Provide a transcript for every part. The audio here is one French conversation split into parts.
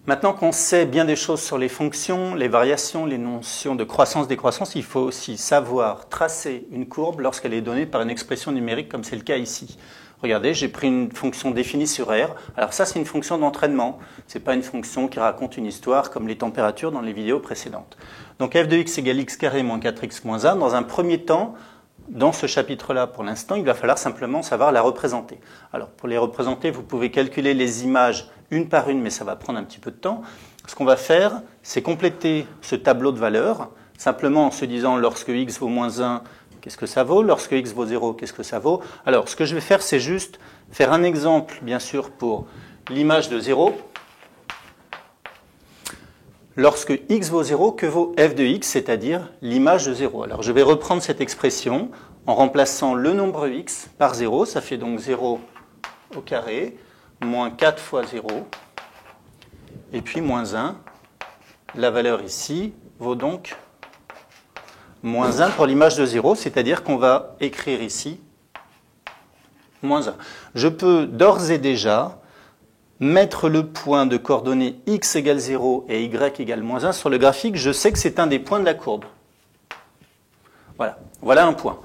Maintenant qu'on sait bien des choses sur les fonctions, les variations, les notions de croissance, décroissance, il faut aussi savoir tracer une courbe lorsqu'elle est donnée par une expression numérique comme c'est le cas ici. Regardez, j'ai pris une fonction définie sur R. Alors ça, c'est une fonction d'entraînement. Ce n'est pas une fonction qui raconte une histoire comme les températures dans les vidéos précédentes. Donc f de x égale x carré moins 4x moins 1. Dans un premier temps, dans ce chapitre-là, pour l'instant, il va falloir simplement savoir la représenter. Alors, pour les représenter, vous pouvez calculer les images une par une, mais ça va prendre un petit peu de temps. Ce qu'on va faire, c'est compléter ce tableau de valeurs, simplement en se disant, lorsque x vaut moins 1, qu'est-ce que ça vaut? Lorsque x vaut 0, qu'est-ce que ça vaut? Alors, ce que je vais faire, c'est juste faire un exemple, bien sûr, pour l'image de 0. Lorsque x vaut 0, que vaut f de x, c'est-à-dire l'image de 0? Alors, je vais reprendre cette expression en remplaçant le nombre x par 0. Ça fait donc 0 au carré, moins 4 fois 0, et puis moins 1. La valeur ici vaut donc moins 1 pour l'image de 0, c'est-à-dire qu'on va écrire ici moins 1. Je peux d'ores et déjà mettre le point de coordonnées x égale 0 et y égale moins 1 sur le graphique. Je sais que c'est un des points de la courbe. Voilà un point.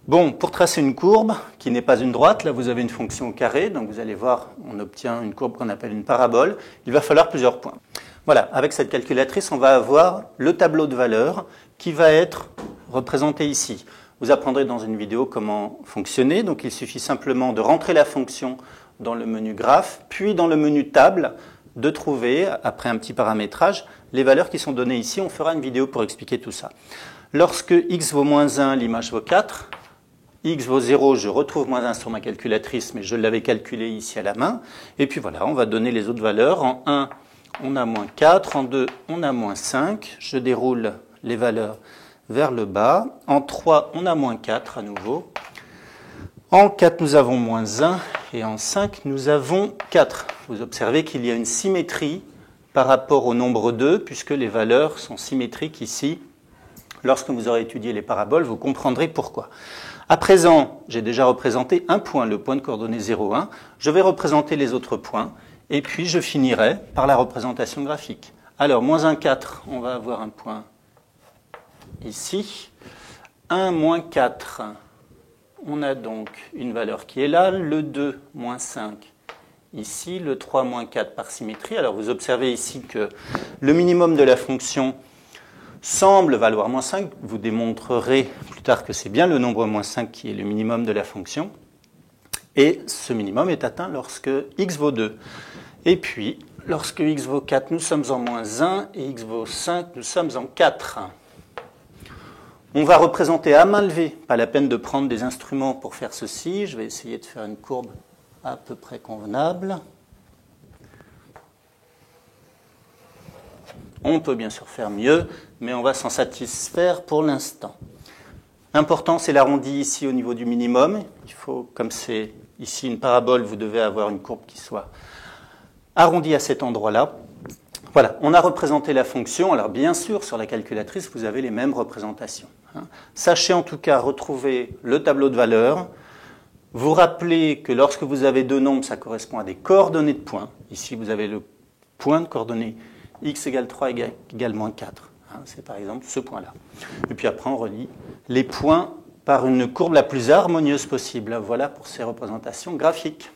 Bon, pour tracer une courbe qui n'est pas une droite, là vous avez une fonction au carré, donc vous allez voir, on obtient une courbe qu'on appelle une parabole. Il va falloir plusieurs points. Voilà, avec cette calculatrice, on va avoir le tableau de valeurs qui va être représenté ici. Vous apprendrez dans une vidéo comment fonctionner, donc il suffit simplement de rentrer la fonction dans le menu graphe, puis dans le menu table, de trouver, après un petit paramétrage, les valeurs qui sont données ici. On fera une vidéo pour expliquer tout ça. Lorsque x vaut moins 1, l'image vaut 4. X vaut 0, je retrouve moins 1 sur ma calculatrice, mais je l'avais calculé ici à la main. Et puis voilà, on va donner les autres valeurs. En 1, on a moins 4. En 2, on a moins 5. Je déroule les valeurs vers le bas. En 3, on a moins 4 à nouveau. En 4, nous avons moins 1. Et en 5, nous avons 4. Vous observez qu'il y a une symétrie par rapport au nombre 2, puisque les valeurs sont symétriques ici. Lorsque vous aurez étudié les paraboles, vous comprendrez pourquoi. À présent, j'ai déjà représenté un point, le point de coordonnées 0, 1. Je vais représenter les autres points. Et puis, je finirai par la représentation graphique. Alors, moins 1, 4, on va avoir un point ici. 1, moins 4, on a donc une valeur qui est là. Le 2, moins 5, ici. Le 3, moins 4 par symétrie. Alors, vous observez ici que le minimum de la fonction semble valoir moins 5. Vous démontrerez plus tard que c'est bien le nombre moins 5 qui est le minimum de la fonction. Et ce minimum est atteint lorsque x vaut 2. Et puis, lorsque x vaut 4, nous sommes en moins 1, et x vaut 5, nous sommes en 4. On va représenter à main levée, pas la peine de prendre des instruments pour faire ceci. Je vais essayer de faire une courbe à peu près convenable. On peut bien sûr faire mieux, mais on va s'en satisfaire pour l'instant. Important, c'est l'arrondi ici au niveau du minimum. Il faut, comme c'est ici une parabole, vous devez avoir une courbe qui soit arrondie à cet endroit-là. Voilà, on a représenté la fonction. Alors bien sûr, sur la calculatrice, vous avez les mêmes représentations. Sachez en tout cas retrouver le tableau de valeurs. Vous rappelez que lorsque vous avez deux nombres, ça correspond à des coordonnées de points. Ici, vous avez le point de coordonnées x égale 3 égale moins 4. C'est par exemple ce point-là. Et puis après, on relie les points par une courbe la plus harmonieuse possible. Voilà pour ces représentations graphiques.